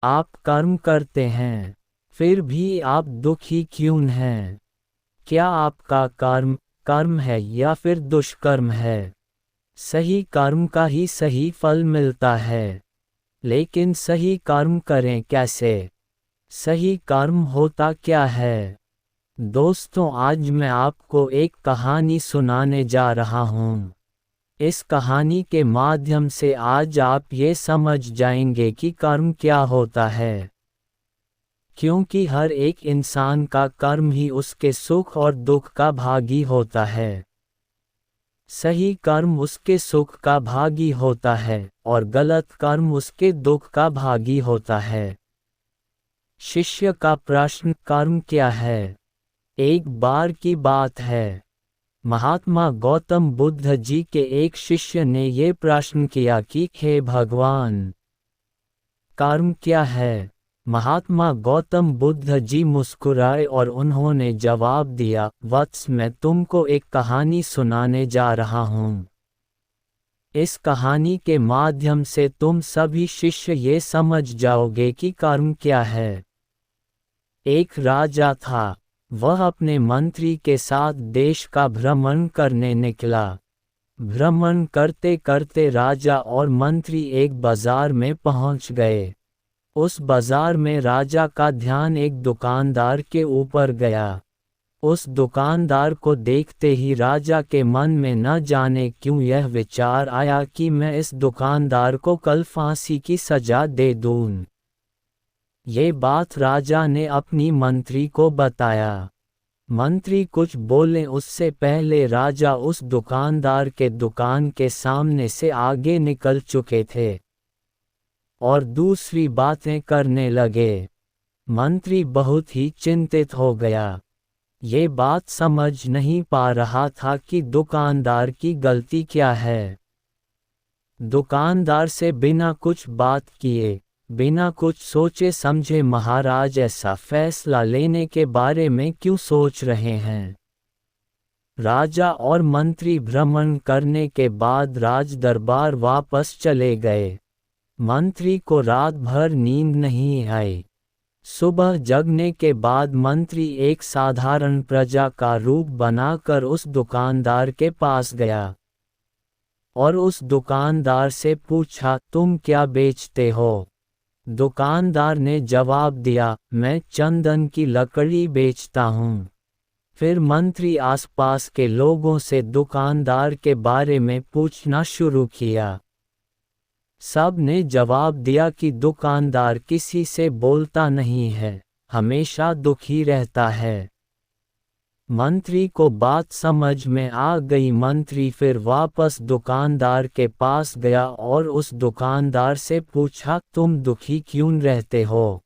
आप कर्म करते हैं, फिर भी आप दुखी क्यों हैं? क्या आपका कर्म कर्म है या फिर दुष्कर्म है? सही कर्म का ही सही फल मिलता है, लेकिन सही कर्म करें कैसे? सही कर्म होता क्या है? दोस्तों, आज मैं आपको एक कहानी सुनाने जा रहा हूँ। इस कहानी के माध्यम से आज आप ये समझ जाएंगे कि कर्म क्या होता है, क्योंकि हर एक इंसान का कर्म ही उसके सुख और दुख का भागी होता है। सही कर्म उसके सुख का भागी होता है और गलत कर्म उसके दुख का भागी होता है। शिष्य का प्रश्न, कर्म क्या है? एक बार की बात है, महात्मा गौतम बुद्ध जी के एक शिष्य ने ये प्रश्न किया कि हे भगवान, कर्म क्या है? महात्मा गौतम बुद्ध जी मुस्कुराए और उन्होंने जवाब दिया, वत्स, मैं तुमको एक कहानी सुनाने जा रहा हूँ। इस कहानी के माध्यम से तुम सभी शिष्य ये समझ जाओगे कि कर्म क्या है। एक राजा था, वह अपने मंत्री के साथ देश का भ्रमण करने निकला। भ्रमण करते करते राजा और मंत्री एक बाजार में पहुंच गए। उस बाजार में राजा का ध्यान एक दुकानदार के ऊपर गया। उस दुकानदार को देखते ही राजा के मन में न जाने क्यों यह विचार आया कि मैं इस दुकानदार को कल फांसी की सजा दे दूं। ये बात राजा ने अपनी मंत्री को बताया। मंत्री कुछ बोले उससे पहले राजा उस दुकानदार के दुकान के सामने से आगे निकल चुके थे और दूसरी बातें करने लगे। मंत्री बहुत ही चिंतित हो गया। ये बात समझ नहीं पा रहा था कि दुकानदार की गलती क्या है। दुकानदार से बिना कुछ बात किए, बिना कुछ सोचे समझे महाराज ऐसा फैसला लेने के बारे में क्यों सोच रहे हैं? राजा और मंत्री भ्रमण करने के बाद राज दरबार वापस चले गए। मंत्री को रात भर नींद नहीं आई। सुबह जगने के बाद मंत्री एक साधारण प्रजा का रूप बनाकर उस दुकानदार के पास गया और उस दुकानदार से पूछा, तुम क्या बेचते हो? दुकानदार ने जवाब दिया, मैं चंदन की लकड़ी बेचता हूँ। फिर मंत्री आसपास के लोगों से दुकानदार के बारे में पूछना शुरू किया। सब ने जवाब दिया कि दुकानदार किसी से बोलता नहीं है, हमेशा दुखी रहता है। मंत्री को बात समझ में आ गई। मंत्री फिर वापस दुकानदार के पास गया और उस दुकानदार से पूछा, तुम दुखी क्यों रहते हो?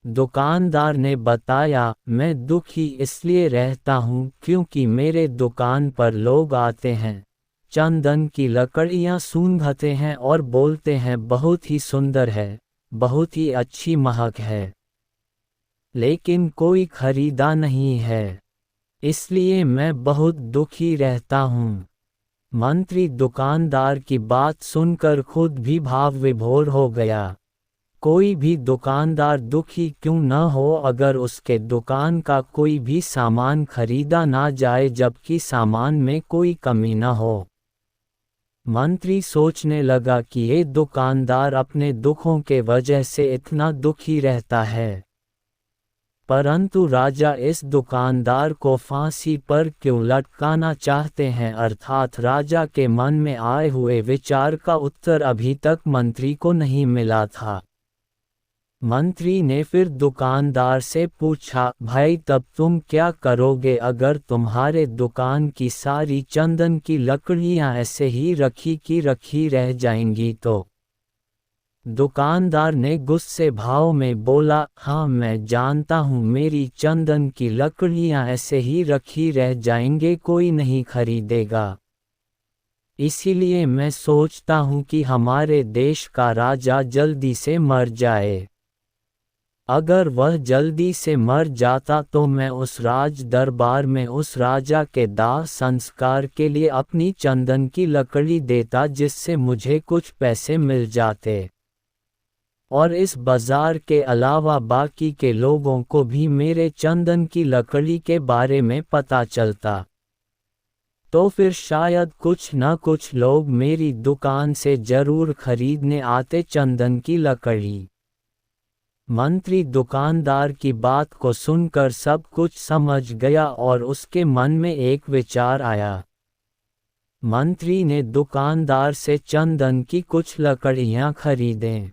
दुकानदार ने बताया, मैं दुखी इसलिए रहता हूँ क्योंकि मेरे दुकान पर लोग आते हैं, चंदन की लकड़ियाँ सूंघते हैं और बोलते हैं बहुत ही सुंदर है, बहुत ही अच्छी महक है, लेकिन कोई खरीदा नहीं है, इसलिए मैं बहुत दुखी रहता हूँ। मंत्री दुकानदार की बात सुनकर खुद भी भाव विभोर हो गया। कोई भी दुकानदार दुखी क्यों न हो अगर उसके दुकान का कोई भी सामान खरीदा ना जाए जबकि सामान में कोई कमी न हो। मंत्री सोचने लगा कि ये दुकानदार अपने दुखों के वजह से इतना दुखी रहता है, परंतु राजा इस दुकानदार को फांसी पर क्यों लटकाना चाहते हैं? अर्थात राजा के मन में आए हुए विचार का उत्तर अभी तक मंत्री को नहीं मिला था। मंत्री ने फिर दुकानदार से पूछा, भाई तब तुम क्या करोगे अगर तुम्हारे दुकान की सारी चंदन की लकड़ियां ऐसे ही रखी रह जाएंगी तो? दुकानदार ने गुस्से भाव में बोला, हाँ मैं जानता हूँ मेरी चंदन की लकड़ियाँ ऐसे ही रखी रह जाएंगे, कोई नहीं खरीदेगा। इसीलिए मैं सोचता हूँ कि हमारे देश का राजा जल्दी से मर जाए। अगर वह जल्दी से मर जाता तो मैं उस राज दरबार में उस राजा के दाह संस्कार के लिए अपनी चंदन की लकड़ी देता जिससे मुझे कुछ पैसे मिल जाते। और इस बाजार के अलावा बाकी के लोगों को भी मेरे चंदन की लकड़ी के बारे में पता चलता, तो फिर शायद कुछ न कुछ लोग मेरी दुकान से जरूर खरीदने आते चंदन की लकड़ी। मंत्री दुकानदार की बात को सुनकर सब कुछ समझ गया और उसके मन में एक विचार आया। मंत्री ने दुकानदार से चंदन की कुछ लकड़ियां खरीदें।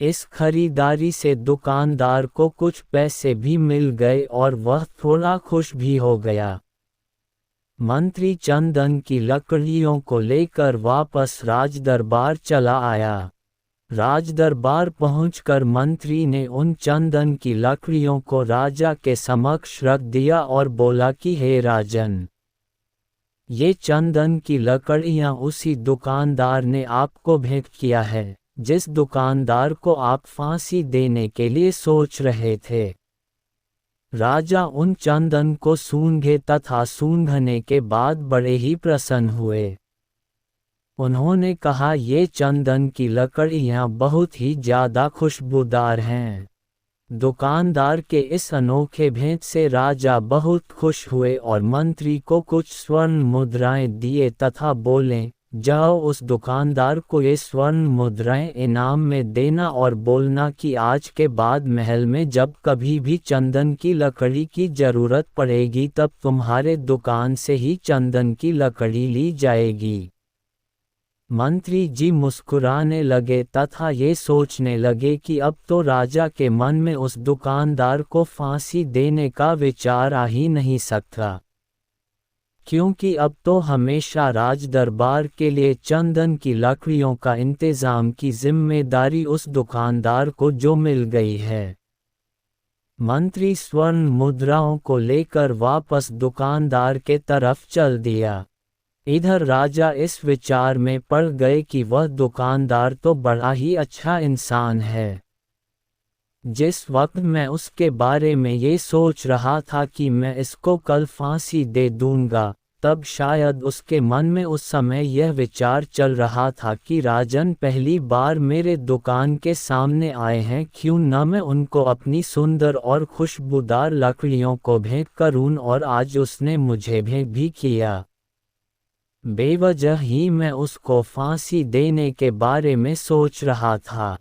इस खरीदारी से दुकानदार को कुछ पैसे भी मिल गए और वह थोड़ा खुश भी हो गया। मंत्री चंदन की लकड़ियों को लेकर वापस राजदरबार चला आया। राजदरबार पहुंचकर मंत्री ने उन चंदन की लकड़ियों को राजा के समक्ष रख दिया और बोला कि हे राजन, ये चंदन की लकड़ियां उसी दुकानदार ने आपको भेंट किया है जिस दुकानदार को आप फांसी देने के लिए सोच रहे थे। राजा उन चंदन को सूंघे तथा सूंघने के बाद बड़े ही प्रसन्न हुए। उन्होंने कहा, ये चंदन की लकड़ियां बहुत ही ज्यादा खुशबूदार हैं। दुकानदार के इस अनोखे भेंट से राजा बहुत खुश हुए और मंत्री को कुछ स्वर्ण मुद्राएं दिए तथा बोले, जाओ उस दुकानदार को ये स्वर्ण मुद्राएं इनाम में देना और बोलना कि आज के बाद महल में जब कभी भी चंदन की लकड़ी की जरूरत पड़ेगी तब तुम्हारे दुकान से ही चंदन की लकड़ी ली जाएगी। मंत्री जी मुस्कुराने लगे तथा ये सोचने लगे कि अब तो राजा के मन में उस दुकानदार को फांसी देने का विचार आ ही नहीं सकता, क्योंकि अब तो हमेशा राजदरबार के लिए चंदन की लकड़ियों का इंतजाम की जिम्मेदारी उस दुकानदार को जो मिल गई है। मंत्री स्वर्ण मुद्राओं को लेकर वापस दुकानदार के तरफ चल दिया। इधर राजा इस विचार में पड़ गए कि वह दुकानदार तो बड़ा ही अच्छा इंसान है। जिस वक्त मैं उसके बारे में ये सोच रहा था कि मैं इसको कल फांसी दे दूंगा, तब शायद उसके मन में उस समय यह विचार चल रहा था कि राजन पहली बार मेरे दुकान के सामने आए हैं, क्यों न मैं उनको अपनी सुंदर और खुशबूदार लकड़ियों को भेंट करूं, और आज उसने मुझे भेंट भी किया। बेवजह ही मैं उसको फांसी देने के बारे में सोच रहा था।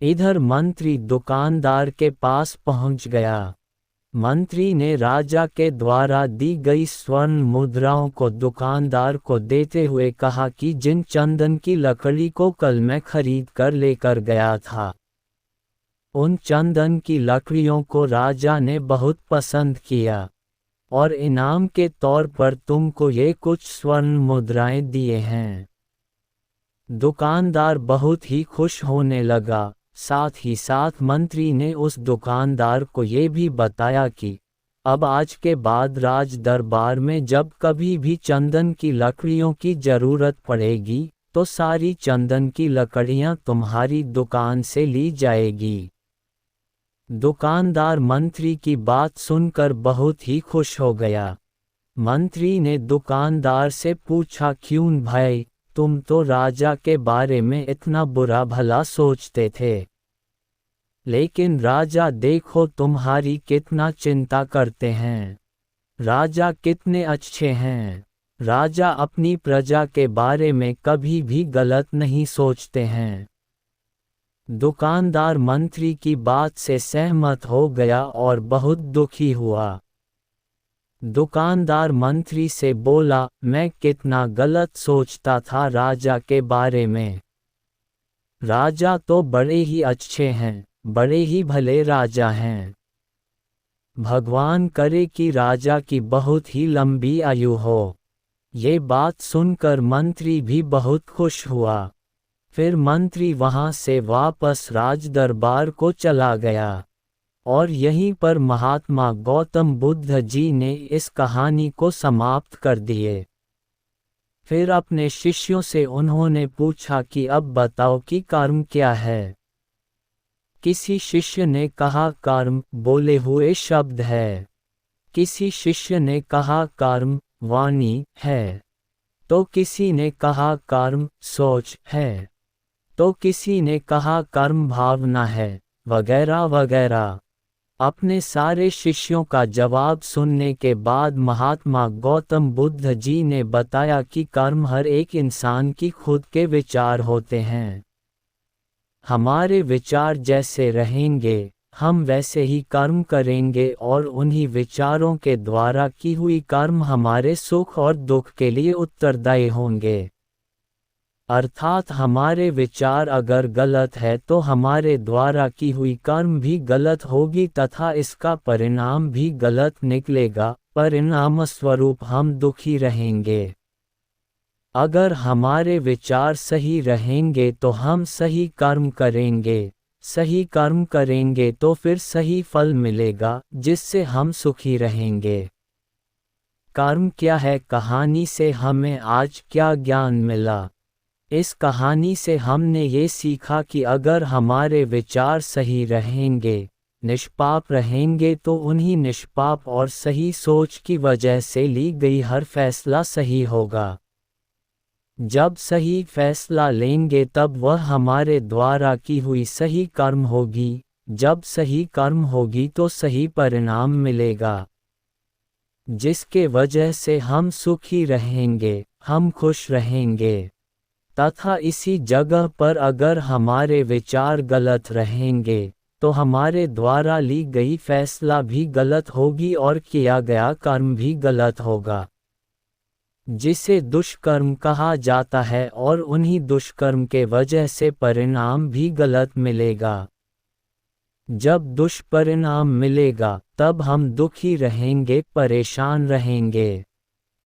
इधर मंत्री दुकानदार के पास पहुंच गया। मंत्री ने राजा के द्वारा दी गई स्वर्ण मुद्राओं को दुकानदार को देते हुए कहा कि जिन चंदन की लकड़ी को कल मैं खरीद कर लेकर गया था, उन चंदन की लकड़ियों को राजा ने बहुत पसंद किया और इनाम के तौर पर तुमको ये कुछ स्वर्ण मुद्राएं दिए हैं। दुकानदार बहुत ही खुश होने लगा। साथ ही साथ मंत्री ने उस दुकानदार को ये भी बताया कि अब आज के बाद राज दरबार में जब कभी भी चंदन की लकड़ियों की जरूरत पड़ेगी तो सारी चंदन की लकड़ियां तुम्हारी दुकान से ली जाएगी। दुकानदार मंत्री की बात सुनकर बहुत ही खुश हो गया। मंत्री ने दुकानदार से पूछा, क्यों भाई, तुम तो राजा के बारे में इतना बुरा भला सोचते थे, लेकिन राजा देखो तुम्हारी कितना चिंता करते हैं। राजा कितने अच्छे हैं। राजा अपनी प्रजा के बारे में कभी भी गलत नहीं सोचते हैं। दुकानदार मंत्री की बात से सहमत हो गया और बहुत दुखी हुआ। दुकानदार मंत्री से बोला, मैं कितना गलत सोचता था राजा के बारे में। राजा तो बड़े ही अच्छे हैं, बड़े ही भले राजा हैं। भगवान करे कि राजा की बहुत ही लंबी आयु हो। ये बात सुनकर मंत्री भी बहुत खुश हुआ। फिर मंत्री वहां से वापस राजदरबार को चला गया और यहीं पर महात्मा गौतम बुद्ध जी ने इस कहानी को समाप्त कर दिए। फिर अपने शिष्यों से उन्होंने पूछा कि अब बताओ कि कर्म क्या है। किसी शिष्य ने कहा कर्म बोले हुए शब्द है। किसी शिष्य ने कहा कर्म वाणी है। तो किसी ने कहा कर्म सोच है। तो किसी ने कहा कर्म भावना है, वगैरह वगैरह। अपने सारे शिष्यों का जवाब सुनने के बाद महात्मा गौतम बुद्ध जी ने बताया कि कर्म हर एक इंसान की खुद के विचार होते हैं। हमारे विचार जैसे रहेंगे, हम वैसे ही कर्म करेंगे और उन्हीं विचारों के द्वारा की हुई कर्म हमारे सुख और दुख के लिए उत्तरदायी होंगे। अर्थात हमारे विचार अगर गलत है तो हमारे द्वारा की हुई कर्म भी गलत होगी तथा इसका परिणाम भी गलत निकलेगा, परिणाम स्वरूप हम दुखी रहेंगे। अगर हमारे विचार सही रहेंगे तो हम सही कर्म करेंगे, सही कर्म करेंगे तो फिर सही फल मिलेगा जिससे हम सुखी रहेंगे। कर्म क्या है कहानी से हमें आज क्या ज्ञान मिला? इस कहानी से हमने ये सीखा कि अगर हमारे विचार सही रहेंगे, निष्पाप रहेंगे तो उन्हीं निष्पाप और सही सोच की वजह से ली गई हर फैसला सही होगा। जब सही फैसला लेंगे तब वह हमारे द्वारा की हुई सही कर्म होगी, जब सही कर्म होगी तो सही परिणाम मिलेगा, जिसके वजह से हम सुखी रहेंगे, हम खुश रहेंगे। तथा इसी जगह पर अगर हमारे विचार गलत रहेंगे, तो हमारे द्वारा ली गई फैसला भी गलत होगी और किया गया कर्म भी गलत होगा, जिसे दुष्कर्म कहा जाता है और उन्हीं दुष्कर्म के वजह से परिणाम भी गलत मिलेगा। जब दुष्परिणाम मिलेगा, तब हम दुखी रहेंगे, परेशान रहेंगे।